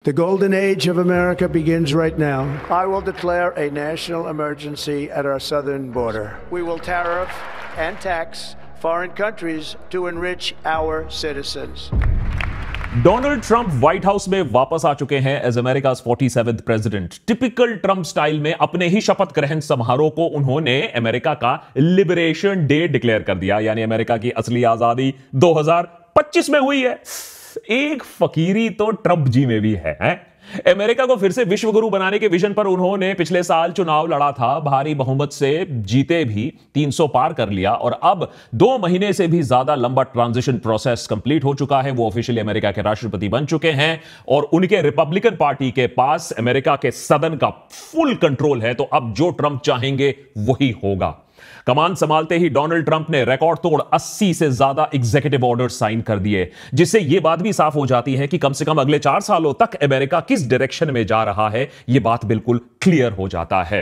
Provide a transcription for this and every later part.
The golden age of America begins right now. I will declare a national emergency at our southern border. We will tariff and tax foreign countries to enrich our citizens. Donald Trump White House में वापस आ चुके हैं as America 47th president. Typical Trump style में अपने ही शपथ ग्रहण समारोह को उन्होंने अमेरिका का लिबरेशन डे डिक्लेयर कर दिया, यानी अमेरिका की असली आजादी 2025 में हुई है। एक फकीरी तो ट्रंप जी में भी है। अमेरिका को फिर से विश्व गुरु बनाने के विजन पर उन्होंने पिछले साल चुनाव लड़ा था, भारी बहुमत से जीते भी, 300 पार कर लिया और अब 2 महीने से भी ज्यादा लंबा ट्रांजिशन प्रोसेस कंप्लीट हो चुका है। वो ऑफिशियली अमेरिका के राष्ट्रपति बन चुके हैं और उनके रिपब्लिकन पार्टी के पास अमेरिका के सदन का फुल कंट्रोल है। तो अब जो ट्रंप चाहेंगे वही होगा। कमान संभालते ही डोनाल्ड ट्रंप ने रिकॉर्ड तोड़ 80 से ज्यादा एग्जीक्यूटिव ऑर्डर साइन कर दिए, जिससे यह बात भी साफ हो जाती है कि कम से कम अगले 4 सालों तक अमेरिका किस डायरेक्शन में जा रहा है, यह बात बिल्कुल क्लियर हो जाता है।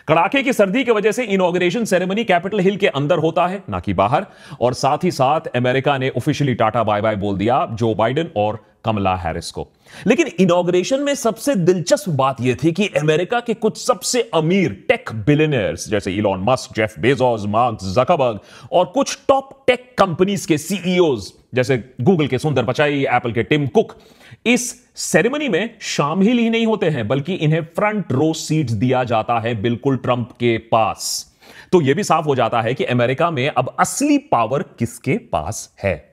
कड़ाके की सर्दी की वजह से इनॉग्रेशन सेरेमनी कैपिटल हिल के अंदर होता है, ना कि बाहर। और साथ ही साथ अमेरिका ने ऑफिशियली टाटा बाय बाय बोल दिया जो बाइडेन और कमला हैरिस को। लेकिन इनॉग्रेशन में सबसे दिलचस्प बात यह थी कि अमेरिका के कुछ सबसे अमीर टेक बिलियनियर्स जैसे Elon Musk, Jeff Bezos, mark Zuckerberg और कुछ टॉप टेक कंपनीज के सीईओज जैसे गूगल के सुंदर पिचाई, एप्पल के टिम कुक इस सेरेमनी में शामिल ही नहीं होते हैं, बल्कि इन्हें फ्रंट रो सीट्स दिया जाता है बिल्कुल ट्रंप के पास। तो यह भी साफ हो जाता है कि अमेरिका में अब असली पावर किसके पास है।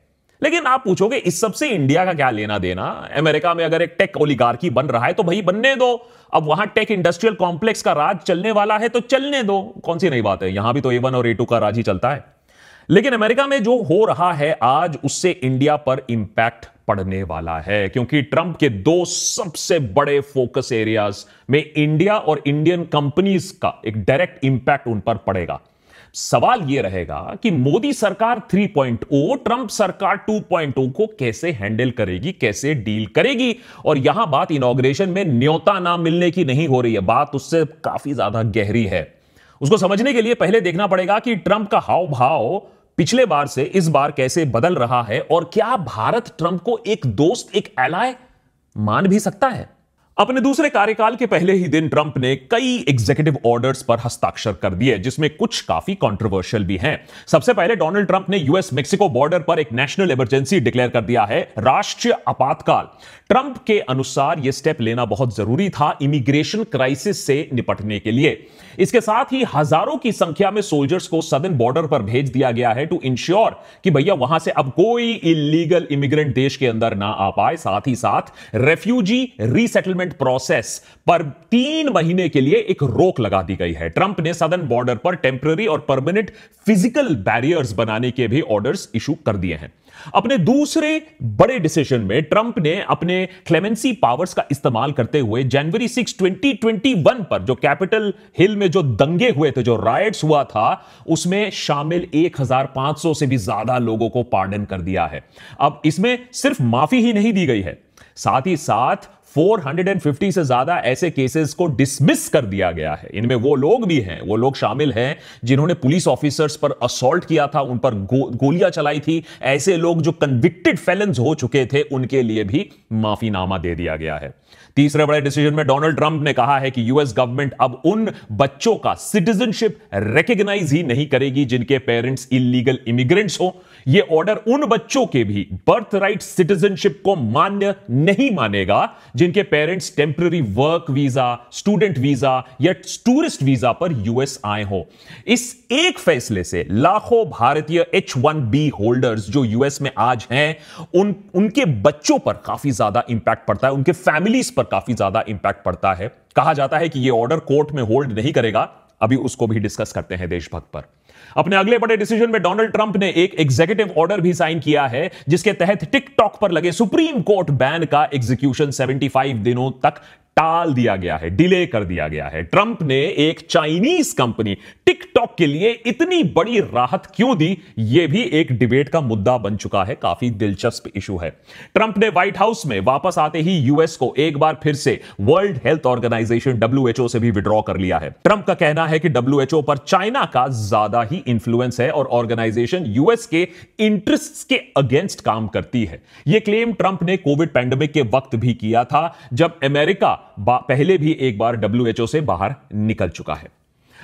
लेकिन आप पूछोगे इस सबसे इंडिया का क्या लेना देना? अमेरिका में अगर एक टेक ओलिगार्की बन रहा है तो भाई बनने दो। अब वहां टेक इंडस्ट्रियल कॉम्प्लेक्स का राज चलने वाला है तो चलने दो, कौन सी नई बात है। यहां भी तो A1 और A2 का राज ही चलता है। लेकिन अमेरिका में जो हो रहा है आज, उससे इंडिया पर इंपैक्ट पड़ने वाला है, क्योंकि ट्रंप के 2 सबसे बड़े फोकस एरियाज में इंडिया और इंडियन कंपनीज का एक डायरेक्ट इंपैक्ट उन पर पड़ेगा। सवाल यह रहेगा कि मोदी सरकार 3.0 ट्रंप सरकार 2.0 को कैसे हैंडल करेगी, कैसे डील करेगी। और यहां बात इनॉग्रेशन में न्योता ना मिलने की नहीं हो रही है, बात उससे काफी ज्यादा गहरी है। उसको समझने के लिए पहले देखना पड़ेगा कि ट्रंप का हाव भाव पिछले बार से इस बार कैसे बदल रहा है और क्या भारत ट्रंप को एक दोस्त, एक एलाय मान भी सकता है। अपने दूसरे कार्यकाल के पहले ही दिन ट्रंप ने कई एग्जीक्यूटिव ऑर्डर्स पर हस्ताक्षर कर दिए, जिसमें कुछ काफी कंट्रोवर्शियल भी हैं। सबसे पहले डोनाल्ड ट्रंप ने यूएस मेक्सिको बॉर्डर पर एक नेशनल इमरजेंसी डिक्लेयर कर दिया है, राष्ट्रीय आपातकाल। ट्रंप के अनुसार यह स्टेप लेना बहुत जरूरी था इमिग्रेशन क्राइसिस से निपटने के लिए। इसके साथ ही हजारों की संख्या में सोल्जर्स को सदर्न बॉर्डर पर भेज दिया गया है टू इंश्योर कि भैया वहां से अब कोई इलीगल इमिग्रेंट देश के अंदर ना आ पाए। साथ ही साथ रेफ्यूजी रीसेटलमेंट प्रोसेस पर 3 महीने के लिए एक रोक लगा दी गई है। ट्रंप ने सदर्न बॉर्डर पर टेम्पररी और परमानेंट फिजिकल बैरियर्स बनाने के भी ऑर्डर्स इशू कर दिए हैं। अपने दूसरे बड़े डिसीजन में ट्रंप ने अपने क्लेमेंसी पावर्स का इस्तेमाल करते हुए जनवरी 6, 2021 पर जो कैपिटल हिल में जो दंगे हुए थे, जो राइट्स हुआ था, उसमें शामिल 1500 से भी ज्यादा लोगों को पार्डन कर दिया है। अब इसमें सिर्फ माफी ही नहीं दी गई है, साथ ही साथ 450 से ज्यादा ऐसे केसेस को डिसमिस कर दिया गया है। इनमें वो लोग भी हैं, वो लोग शामिल हैं जिन्होंने पुलिस ऑफिसर्स पर असॉल्ट किया था, उन पर गोलियां चलाई थी। ऐसे लोग जो कन्विक्टेड फेलेंस हो चुके थे, उनके लिए भी माफीनामा दे दिया गया है। तीसरे बड़े डिसीजन में डोनाल्ड ट्रंप ने कहा है कि यूएस गवर्नमेंट अब उन बच्चों का सिटीजनशिप रिकॉग्नाइज ही नहीं करेगी जिनके पेरेंट्स इलीगल इमिग्रेंट्स हो। यह ऑर्डर उन बच्चों के भी बर्थ राइट सिटीजनशिप को मान्य नहीं मानेगा जिनके parents temporary work visa, student visa या टूरिस्ट वीजा पर यूएस आए हो। इस एक फैसले से लाखों भारतीय H1B होल्डर्स जो यूएस में आज हैं, उनके बच्चों पर काफी ज्यादा इंपैक्ट पड़ता है, उनके फैमिलीज पर काफी ज्यादा इंपैक्ट पड़ता है। कहा जाता है कि यह ऑर्डर कोर्ट में होल्ड नहीं करेगा, अभी उसको भी डिस्कस करते हैं देशभक्त पर। अपने अगले बड़े डिसीजन में डोनाल्ड ट्रंप ने एक एग्जीक्यूटिव ऑर्डर भी साइन किया है, जिसके तहत टिकटॉक पर लगे सुप्रीम कोर्ट बैन का एग्जीक्यूशन 75 दिनों तक टाल दिया गया है, डिले कर दिया गया है। ट्रंप ने एक चाइनीज कंपनी टिकटॉक के लिए इतनी बड़ी राहत क्यों दी, यह भी एक डिबेट का मुद्दा बन चुका है। काफी दिलचस्प इशू है। ट्रंप ने व्हाइट हाउस में वापस आते ही यूएस को एक बार फिर से वर्ल्ड हेल्थ ऑर्गेनाइजेशन WHO से भी विड्रॉ कर लिया है। ट्रंप का कहना है कि WHO पर चाइना का ज्यादा ही इंफ्लुएंस है और ऑर्गेनाइजेशन यूएस के इंटरेस्ट्स के अगेंस्ट काम करती है। यह क्लेम ट्रंप ने कोविड पैंडेमिक के वक्त भी किया था, जब अमेरिका पहले भी एक बार WHO से बाहर निकल चुका है।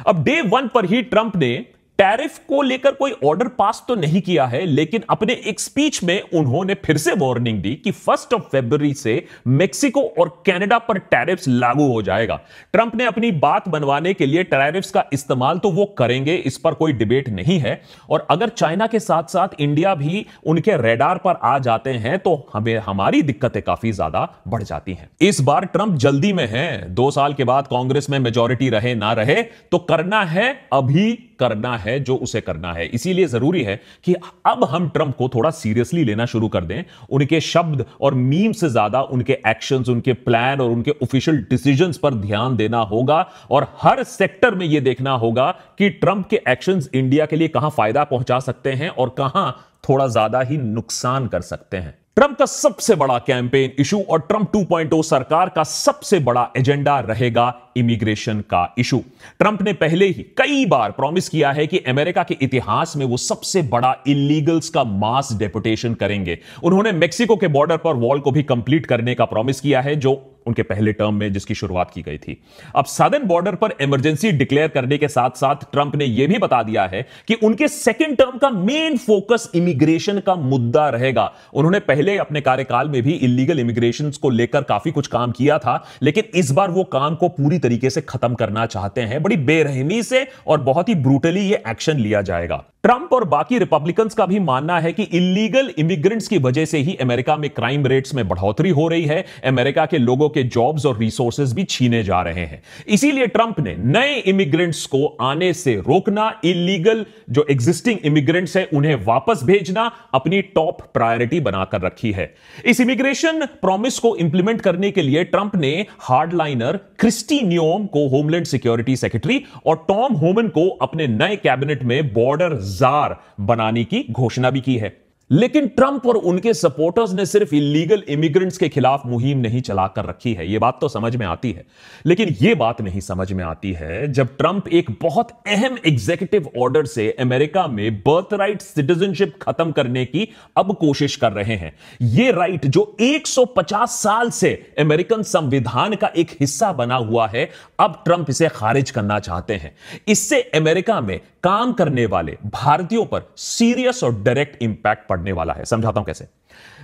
अब डे 1 पर ही ट्रंप ने टैरिफ को लेकर कोई ऑर्डर पास तो नहीं किया है, लेकिन अपने एक स्पीच में उन्होंने फिर से वार्निंग दी कि 1 फरवरी से मेक्सिको और कनाडा पर टैरिफ्स लागू हो जाएगा। ट्रंप ने अपनी बात मनवाने के लिए टैरिफ्स का इस्तेमाल तो वो करेंगे, इस पर कोई डिबेट नहीं है। और अगर चाइना के साथ साथ इंडिया भी उनके रडार पर आ जाते हैं तो हमें हमारी दिक्कतें काफी ज्यादा बढ़ जाती हैं। इस बार ट्रंप जल्दी में है। 2 साल के बाद कांग्रेस में मेजॉरिटी रहे ना रहे, तो करना है, अभी करना है जो उसे करना है। इसीलिए जरूरी है कि अब हम ट्रंप को थोड़ा सीरियसली लेना शुरू कर दें। उनके शब्द और मीम से ज्यादा उनके एक्शंस, उनके प्लान और उनके ऑफिशियल डिसीजंस पर ध्यान देना होगा और हर सेक्टर में यह देखना होगा कि ट्रंप के एक्शंस इंडिया के लिए कहां फायदा पहुंचा सकते हैं और कहां थोड़ा ज्यादा ही नुकसान कर सकते हैं। ट्रंप का सबसे बड़ा कैंपेन इशू और ट्रंप 2.0 सरकार का सबसे बड़ा एजेंडा रहेगा इमिग्रेशन का इशू। ट्रंप ने पहले ही कई बार प्रॉमिस किया है कि अमेरिका के इतिहास में वो सबसे बड़ा इलीगल्स का मास डेपुटेशन करेंगे। उन्होंने मेक्सिको के बॉर्डर पर वॉल को भी कंप्लीट करने का प्रॉमिस किया है, जो उनके पहले टर्म में जिसकी शुरुआत की गई थी। अब सदर्न बॉर्डर पर इमरजेंसी डिक्लेयर करने के साथ साथ ट्रंप ने यह भी बता दिया है कि उनके सेकेंड टर्म का मेन फोकस इमिग्रेशन का मुद्दा रहेगा। उन्होंने पहले अपने कार्यकाल में भी इलीगल इमिग्रेशन को लेकर काफी कुछ काम किया था, लेकिन इस बार वो काम को पूरी तरीके से खत्म करना चाहते हैं। बड़ी बेरहमी से और बहुत ही ब्रूटली ये एक्शन लिया जाएगा। ट्रंप और बाकी रिपब्लिकन्स का भी मानना है कि इलीगल इमिग्रेंट्स की वजह से ही अमेरिका में क्राइम रेट्स में बढ़ोतरी हो रही है। अमेरिका के लोगों के जॉब्स और रिसोर्सेज भी छीने जा रहे हैं। इसीलिए ट्रंप ने नए इमिग्रेंट्स को आने से रोकना, इलीगल जो एग्जिस्टिंग इमिग्रेंट्स है उन्हें वापस भेजना अपनी टॉप प्रायोरिटी बनाकर रखी है। इस इमिग्रेशन प्रॉमिस को इंप्लीमेंट करने के लिए ट्रंप ने हार्डलाइनर क्रिस्टी नियोम को होमलैंड सिक्योरिटी सेक्रेटरी और टॉम होमन को अपने नए कैबिनेट में बॉर्डर जार बनाने की घोषणा भी की है। लेकिन ट्रंप और उनके सपोर्टर्स ने सिर्फ इलीगल इमिग्रेंट्स के खिलाफ मुहिम नहीं चलाकर रखी है। यह बात तो समझ में आती है, लेकिन यह बात नहीं समझ में आती है जब ट्रंप एक बहुत अहम एग्जीक्यूटिव ऑर्डर से अमेरिका में बर्थराइट सिटीजनशिप खत्म करने की अब कोशिश कर रहे हैं। यह राइट जो 150 साल से अमेरिकन संविधान का एक हिस्सा बना हुआ है, अब ट्रंप इसे खारिज करना चाहते हैं। इससे अमेरिका में काम करने वाले भारतीयों पर सीरियस और डायरेक्ट इंपैक्ट पड़ने वाला है। समझाता हूं कैसे।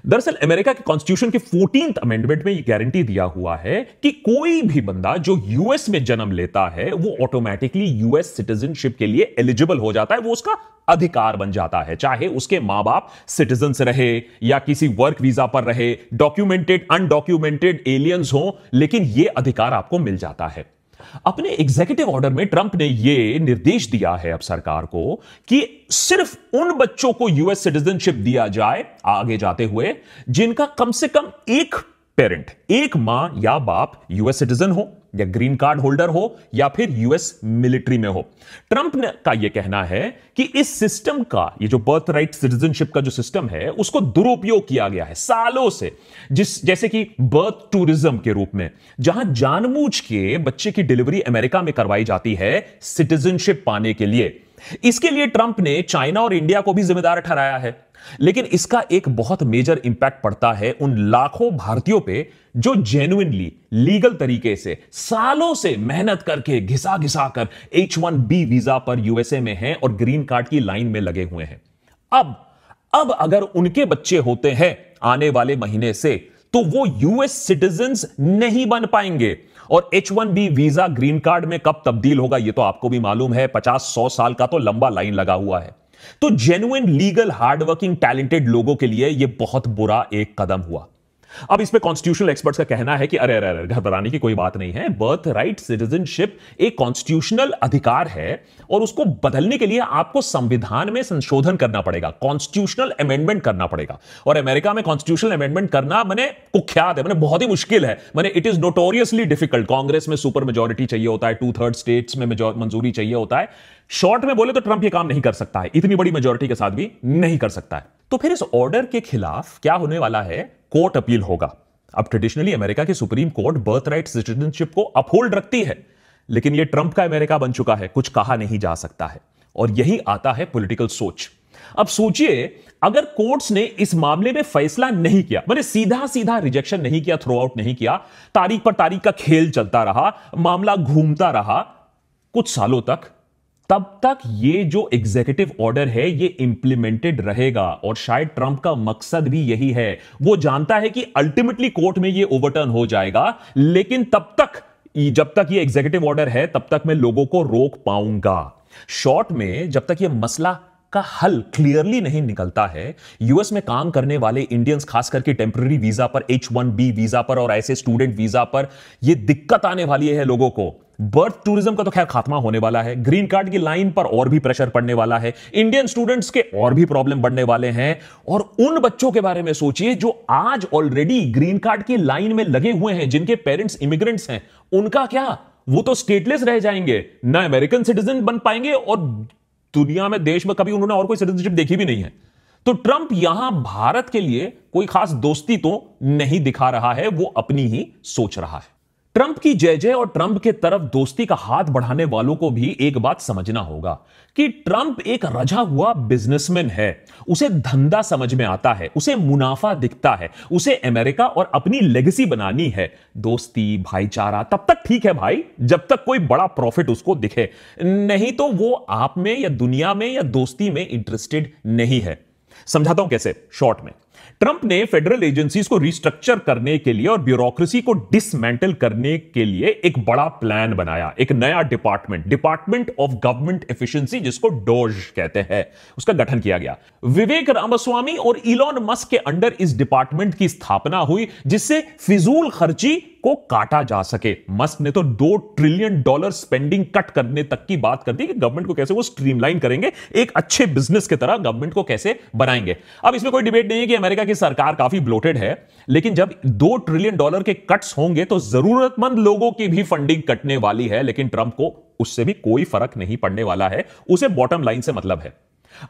दरअसल अमेरिका के कॉन्स्टिट्यूशन के 14th अमेंडमेंट में यह गारंटी दिया हुआ है कि कोई भी बंदा जो यूएस में जन्म लेता है वो ऑटोमेटिकली यूएस सिटीजनशिप के लिए एलिजिबल हो जाता है, वो उसका अधिकार बन जाता है, चाहे उसके मां बाप सिटीजन्स रहे या किसी वर्क वीजा पर रहे, डॉक्यूमेंटेड अनडॉक्यूमेंटेड एलियंस हो, लेकिन यह अधिकार आपको मिल जाता है। अपने एग्जीक्यूटिव ऑर्डर में ट्रंप ने यह निर्देश दिया है अब सरकार को कि सिर्फ उन बच्चों को यूएस सिटीजनशिप दिया जाए आगे जाते हुए जिनका कम से कम एक पेरेंट, एक मां या बाप यूएस सिटीजन हो या ग्रीन कार्ड होल्डर हो या फिर यूएस मिलिट्री में हो। ट्रंप का यह कहना है कि इस सिस्टम का, ये जो बर्थ राइट सिटीजनशिप का जो सिस्टम है, उसको दुरुपयोग किया गया है सालों से, जैसे कि बर्थ टूरिज्म के रूप में, जहां जानबूझ के बच्चे की डिलीवरी अमेरिका में करवाई जाती है सिटीजनशिप पाने के लिए। इसके लिए ट्रंप ने चाइना और इंडिया को भी जिम्मेदार ठहराया है, लेकिन इसका एक बहुत मेजर इंपैक्ट पड़ता है उन लाखों भारतीयों पे जो जेन्युइनली लीगल तरीके से सालों से मेहनत करके घिसा घिसा कर H-1B वीजा पर यूएसए में हैं और ग्रीन कार्ड की लाइन में लगे हुए हैं। अब अगर उनके बच्चे होते हैं आने वाले महीने से, तो वो यूएस सिटीजन्स नहीं बन पाएंगे। और H-1B वीजा ग्रीन कार्ड में कब तब्दील होगा यह तो आपको भी मालूम है, 50-100 साल का तो लंबा लाइन लगा हुआ है। तो जेन्युइन लीगल हार्डवर्किंग टैलेंटेड लोगों के लिए यह बहुत बुरा एक कदम हुआ। अब इस पे कॉन्स्टिट्यूशनल एक्सपर्ट्स का कहना है कि अरे अरे अरे घबराने की कोई बात नहीं है, बर्थ राइट सिटीजनशिप एक कॉन्स्टिट्यूशनल अधिकार है और उसको बदलने के लिए आपको संविधान में संशोधन करना पड़ेगा, कॉन्स्टिट्यूशनल अमेंडमेंट करना पड़ेगा। और अमेरिका में कॉन्स्टिट्यूशनल अमेंडमेंट करना माने कुख्यात है, माने बहुत ही मुश्किल है, माने it is notoriously difficult. Congress में सुपर मेजोरिटी चाहिए होता है, 2/3 स्टेट्स में मंजूरी चाहिए होता है। शॉर्ट में बोले तो ट्रंप ये काम नहीं कर सकता है, इतनी बड़ी मेजोरिटी के साथ भी नहीं कर सकता है। तो फिर इस ऑर्डर के खिलाफ क्या होने वाला है? कोर्ट अपील होगा। अब ट्रेडिशनली अमेरिका की supreme court birth right citizenship को अपहोल्ड रखती है, लेकिन यह ट्रंप का अमेरिका बन चुका है, कुछ कहा नहीं जा सकता है। और यही आता है पॉलिटिकल सोच। अब सोचिए, अगर कोर्ट्स ने इस मामले में फैसला नहीं किया, मैंने सीधा सीधा रिजेक्शन नहीं किया, थ्रो आउट नहीं किया, तारीख पर तारीख का खेल चलता रहा, मामला घूमता रहा कुछ सालों तक, तब तक ये जो एग्जीक्यूटिव ऑर्डर है ये इंप्लीमेंटेड रहेगा। और शायद ट्रंप का मकसद भी यही है, वो जानता है कि अल्टीमेटली कोर्ट में ये ओवरटर्न हो जाएगा, लेकिन तब तक, जब तक ये एग्जीक्यूटिव ऑर्डर है तब तक मैं लोगों को रोक पाऊंगा। शॉर्ट में, जब तक ये मसला का हल क्लियरली नहीं निकलता है, यूएस में काम करने वाले इंडियंस, खास करके टेम्पररी वीजा पर, H-1B वीजा पर और ऐसे स्टूडेंट वीजा पर ये दिक्कत आने वाली है लोगों को। बर्थ टूरिज्म का तो खैर खात्मा होने वाला है, ग्रीन कार्ड की लाइन पर और भी प्रेशर पड़ने वाला है, इंडियन स्टूडेंट्स के और भी प्रॉब्लम बढ़ने वाले हैं। और उन बच्चों के बारे में सोचिए जो आज ऑलरेडी ग्रीन कार्ड की लाइन में लगे हुए हैं, जिनके पेरेंट्स इमिग्रेंट्स हैं, उनका क्या? वो तो स्टेटलेस रह जाएंगे, ना अमेरिकन सिटीजन बन पाएंगे, और दुनिया में, देश में कभी उन्होंने और कोई सिटीजनशिप देखी भी नहीं है। तो ट्रंप यहां भारत के लिए कोई खास दोस्ती तो नहीं दिखा रहा है, वो अपनी ही सोच रहा है। ट्रंप की जय जय और ट्रंप के तरफ दोस्ती का हाथ बढ़ाने वालों को भी एक बात समझना होगा कि ट्रंप एक रजा हुआ बिजनेसमैन है। उसे धंधा समझ में आता है, उसे मुनाफा दिखता है, उसे अमेरिका और अपनी लेगेसी बनानी है। दोस्ती, भाईचारा तब तक ठीक है भाई, जब तक कोई बड़ा प्रॉफिट उसको दिखे, नहीं तो वो आप में या दुनिया में या दोस्ती में इंटरेस्टेड नहीं है। समझाता हूं कैसे। शॉर्ट में, ट्रंप ने फेडरल एजेंसीज को रिस्ट्रक्चर करने के लिए और ब्यूरोक्रेसी को डिसमेंटल करने के लिए एक बड़ा प्लान बनाया, एक नया डिपार्टमेंट ऑफ गवर्नमेंट एफिशिएंसी, जिसको डोज कहते हैं, उसका गठन किया गया। विवेक रामास्वामी और इलॉन मस्क के अंडर इस डिपार्टमेंट की स्थापना हुई, जिससे फिजूल खर्ची को काटा जा सके। मस्क ने तो $2 ट्रिलियन स्पेंडिंग कट करने तक की बात कर दी कि गवर्नमेंट को कैसे वो स्ट्रीमलाइन करेंगे, एक अच्छे बिजनेस की तरह गवर्नमेंट को कैसे बनाएंगे। अब इसमें कोई डिबेट नहीं है कि अमेरिका की सरकार काफी ब्लोटेड है, लेकिन जब $2 ट्रिलियन के कट्स होंगे तो जरूरतमंद लोगों की भी फंडिंग कटने वाली है, लेकिन ट्रंप को उससे भी कोई फर्क नहीं पड़ने वाला है, उसे बॉटम लाइन से मतलब है।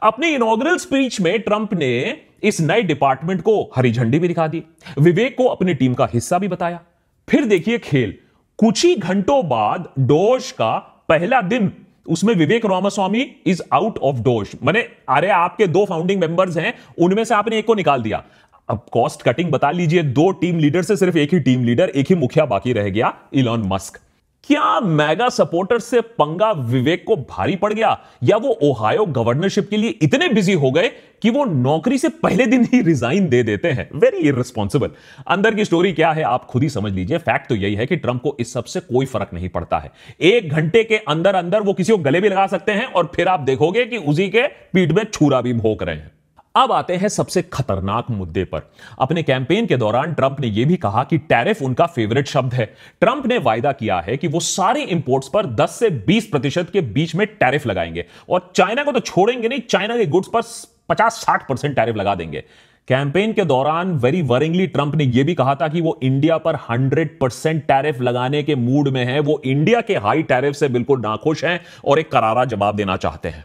अपनी इनॉग्रल स्पीच में ट्रंप ने इस नए डिपार्टमेंट को हरी झंडी भी दिखा दी, विवेक को अपनी टीम का हिस्सा भी बताया। फिर देखिए खेल, कुछ ही घंटों बाद डोज का पहला दिन, उसमें Vivek Ramaswamy is out of dose. माने अरे आपके 2 फाउंडिंग मेंबर्स हैं, उनमें से आपने एक को निकाल दिया। अब कॉस्ट कटिंग बता लीजिए, 2 टीम लीडर से सिर्फ एक ही टीम लीडर, एक ही मुखिया बाकी रह गया, इलॉन मस्क। क्या मेगा सपोर्टर से पंगा विवेक को भारी पड़ गया, या वो ओहायो गवर्नरशिप के लिए इतने बिजी हो गए कि वो नौकरी से पहले दिन ही रिजाइन दे देते हैं? Very irresponsible. अंदर की स्टोरी क्या है आप खुद ही समझ लीजिए। फैक्ट तो यही है कि ट्रंप को इस सब से कोई फर्क नहीं पड़ता है। 1 घंटे के अंदर अंदर वो किसी को गले भी लगा सकते हैं और फिर आप देखोगे कि उसी के पीठ में छुरा भी भोंक रहे हैं। अब आते हैं सबसे खतरनाक मुद्दे पर। अपने कैंपेन के दौरान ट्रंप ने यह भी कहा कि टैरिफ उनका फेवरेट शब्द है। ट्रंप ने वायदा किया है कि वो सारे इंपोर्ट्स पर 10 से 20% के बीच में टैरिफ लगाएंगे, और चाइना को तो छोड़ेंगे नहीं, चाइना के गुड्स पर 50-60% टैरिफ लगा देंगे। कैंपेन के दौरान वेरी वरिंगली ट्रंप ने यह भी कहा था कि वो इंडिया पर 100% टैरिफ लगाने के मूड में है। वो इंडिया के हाई टैरिफ से बिल्कुल नाखुश हैं और एक करारा जवाब देना चाहते हैं।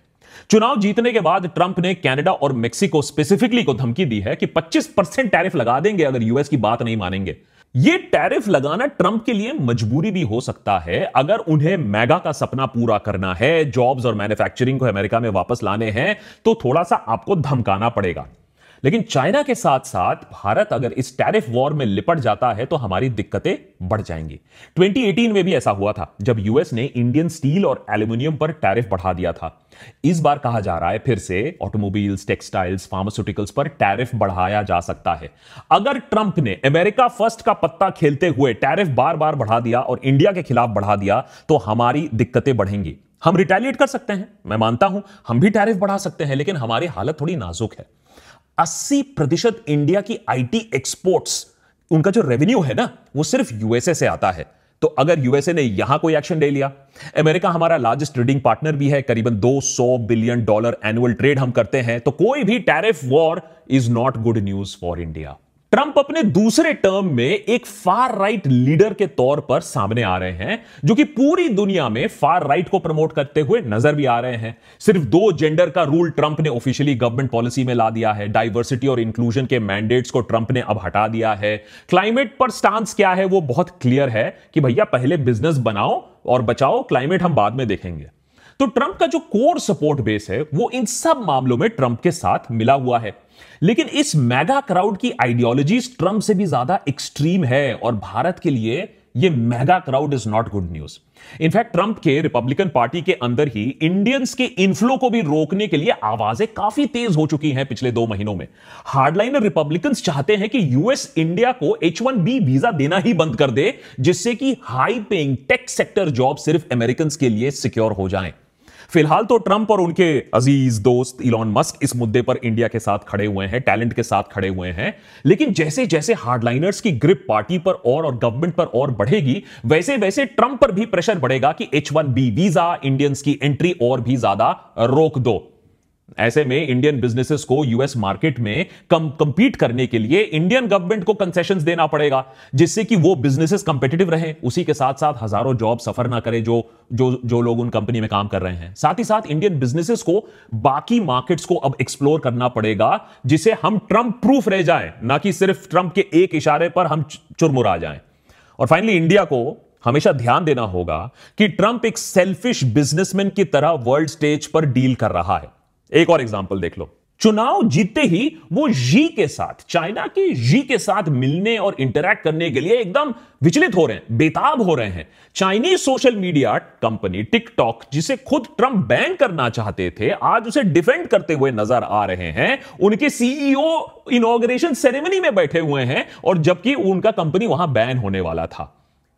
चुनाव जीतने के बाद ट्रंप ने कनाडा और मेक्सिको स्पेसिफिकली को धमकी दी है कि 25% टैरिफ लगा देंगे अगर यूएस की बात नहीं मानेंगे। यह टैरिफ लगाना ट्रंप के लिए मजबूरी भी हो सकता है। अगर उन्हें मेगा का सपना पूरा करना है, जॉब्स और मैन्युफैक्चरिंग को अमेरिका में वापस लाने हैं, तो थोड़ा सा आपको धमकाना पड़ेगा। लेकिन चाइना के साथ साथ भारत अगर इस टैरिफ वॉर में लिपट जाता है तो हमारी दिक्कतें बढ़ जाएंगी। 2018 में भी ऐसा हुआ था जब यूएस ने इंडियन स्टील और एल्यूमिनियम पर टैरिफ बढ़ा दिया था। इस बार कहा जा रहा है फिर से ऑटोमोबाइल्स, टेक्सटाइल्स, फार्मास्यूटिकल्स पर टैरिफ बढ़ाया जा सकता है। अगर ट्रंप ने अमेरिका फर्स्ट का पत्ता खेलते हुए टैरिफ बार बार बढ़ा दिया और इंडिया के खिलाफ बढ़ा दिया तो हमारी दिक्कतें बढ़ेंगी। हम रिटेलिएट कर सकते हैं, मैं मानता हूं, हम भी टैरिफ बढ़ा सकते हैं, लेकिन हमारी हालत थोड़ी नाजुक है। 80% इंडिया की आईटी एक्सपोर्ट्स उनका जो रेवेन्यू है ना वो सिर्फ यूएसए से आता है। तो अगर यूएसए ने यहां कोई एक्शन ले लिया, अमेरिका हमारा लार्जेस्ट ट्रेडिंग पार्टनर भी है, करीबन $200 बिलियन एनुअल ट्रेड हम करते हैं, तो कोई भी tariff war is not good news for India. Trump अपने दूसरे टर्म में एक फार राइट लीडर के तौर पर सामने आ रहे हैं, जो कि पूरी दुनिया में फार राइट को प्रमोट करते हुए नजर भी आ रहे हैं। सिर्फ 2 जेंडर का रूल ट्रंप ने ऑफिशियली गवर्नमेंट पॉलिसी में ला दिया है। डाइवर्सिटी और इंक्लूजन के मैंडेट्स को ट्रंप ने अब हटा दिया है। क्लाइमेट पर स्टांस क्या है वो बहुत क्लियर है कि भैया पहले बिजनेस बनाओ और बचाओ, क्लाइमेट हम बाद में देखेंगे। तो ट्रंप का जो कोर सपोर्ट बेस है वो इन सब मामलों में ट्रंप के साथ मिला हुआ है। लेकिन इस मेगा क्राउड की आइडियोलॉजीज ट्रंप से भी ज्यादा एक्सट्रीम है और भारत के लिए यह mega crowd is not good news. In fact Trump के रिपब्लिकन पार्टी के अंदर ही इंडियंस के इनफ्लो को भी रोकने के लिए आवाजें काफी तेज हो चुकी हैं पिछले 2 महीनों में। हार्डलाइनर रिपब्लिकन्स चाहते हैं कि यूएस इंडिया को H-1B वीजा देना ही बंद कर दे, जिससे कि high paying tech sector job सिर्फ अमेरिकन के लिए सिक्योर हो जाएं। फिलहाल तो ट्रंप और उनके अजीज दोस्त इलॉन मस्क इस मुद्दे पर इंडिया के साथ खड़े हुए हैं, टैलेंट के साथ खड़े हुए हैं। लेकिन जैसे जैसे हार्डलाइनर्स की ग्रिप पार्टी पर और गवर्नमेंट पर और बढ़ेगी, वैसे वैसे ट्रंप पर भी प्रेशर बढ़ेगा कि H-1B वीजा, इंडियंस की एंट्री और भी ज्यादा रोक दो। ऐसे में इंडियन बिजनेसेस को यूएस मार्केट में कंपीट करने के लिए इंडियन गवर्नमेंट को कंसेशंस देना पड़ेगा, जिससे कि वो बिजनेसेस कंपेटिटिव रहें, उसी के साथ साथ हजारों जॉब सफर ना करें जो लोग उन कंपनी में काम कर रहे हैं। साथ ही साथ इंडियन बिजनेसेस को बाकी मार्केट्स को अब एक्सप्लोर करना पड़ेगा, जिसे हम ट्रंप प्रूफ रह जाएं, ना कि सिर्फ ट्रंप के एक इशारे पर हम चुरमुरा जाएं। और फाइनली इंडिया को हमेशा ध्यान देना होगा कि ट्रंप एक सेल्फिश बिजनेसमैन की तरह वर्ल्ड स्टेज पर डील कर रहा है। एक और एग्जांपल देख लो। चुनाव जीतते ही वो जी के साथ, चाइना की जी के साथ मिलने और इंटरैक्ट करने के लिए एकदम विचलित हो रहे हैं, बेताब हो रहे हैं। Chinese social media company TikTok, जिसे खुद ट्रंप बैन करना चाहते थे, आज उसे डिफेंड करते हुए नजर आ रहे हैं। उनके सीईओ इनॉग्रेशन सेरेमनी में बैठे हुए हैं, और जबकि उनका कंपनी वहां बैन होने वाला था।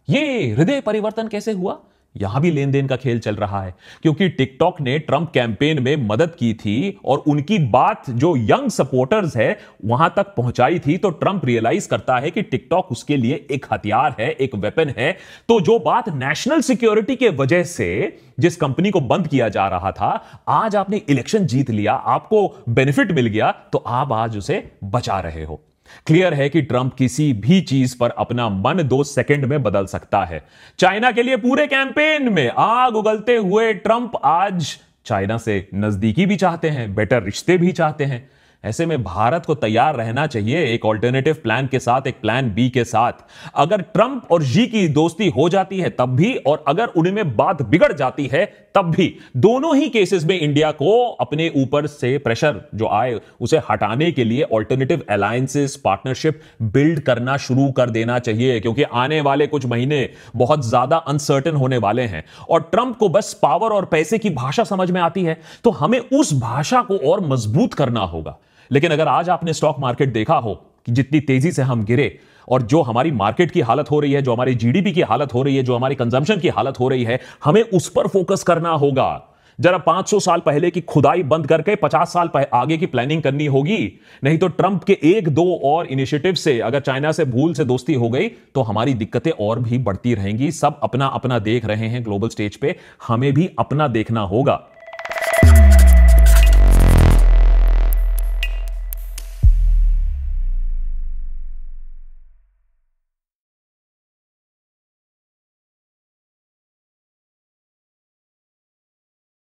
यह हृदय परिवर्तन कैसे हुआ? यहां भी लेन देन का खेल चल रहा है, क्योंकि टिकटॉक ने ट्रंप कैंपेन में मदद की थी और उनकी बात जो यंग सपोर्टर्स है वहां तक पहुंचाई थी। तो ट्रंप रियलाइज करता है कि टिकटॉक उसके लिए एक हथियार है, एक वेपन है। तो जो बात नेशनल सिक्योरिटी के वजह से जिस कंपनी को बंद किया जा रहा था, आज आपने इलेक्शन जीत लिया, आपको बेनिफिट मिल गया, तो आप आज उसे बचा रहे हो। क्लियर है कि ट्रंप किसी भी चीज पर अपना मन 2 सेकंड में बदल सकता है। चाइना के लिए पूरे कैंपेन में आग उगलते हुए ट्रंप आज चाइना से नजदीकी भी चाहते हैं, बेटर रिश्ते भी चाहते हैं। ऐसे में भारत को तैयार रहना चाहिए एक ऑल्टरनेटिव प्लान के साथ, एक प्लान बी के साथ। अगर ट्रंप और जी की दोस्ती हो जाती है तब भी, और अगर उनमें बात बिगड़ जाती है तब भी, दोनों ही केसेस में इंडिया को अपने ऊपर से प्रेशर जो आए उसे हटाने के लिए ऑल्टरनेटिव अलायंसेस, पार्टनरशिप बिल्ड करना शुरू कर देना चाहिए, क्योंकि आने वाले कुछ महीने बहुत ज्यादा अनसर्टेन होने वाले हैं। और ट्रंप को बस पावर और पैसे की भाषा समझ में आती है, तो हमें उस भाषा को और मजबूत करना होगा। लेकिन अगर आज आपने स्टॉक मार्केट देखा हो कि जितनी तेजी से हम गिरे, और जो हमारी मार्केट की हालत हो रही है, जो हमारी जीडीपी की हालत हो रही है, जो हमारी कंजम्पशन की हालत हो रही है, हमें उस पर फोकस करना होगा। जरा 500 साल पहले की खुदाई बंद करके 50 साल आगे की प्लानिंग करनी होगी। नहीं तो ट्रंप के 1-2 और इनिशिएटिव से अगर चाइना से भूल से दोस्ती हो गई तो हमारी दिक्कतें और भी बढ़ती रहेंगी। सब अपना अपना देख रहे हैं ग्लोबल स्टेज पे, हमें भी अपना देखना होगा।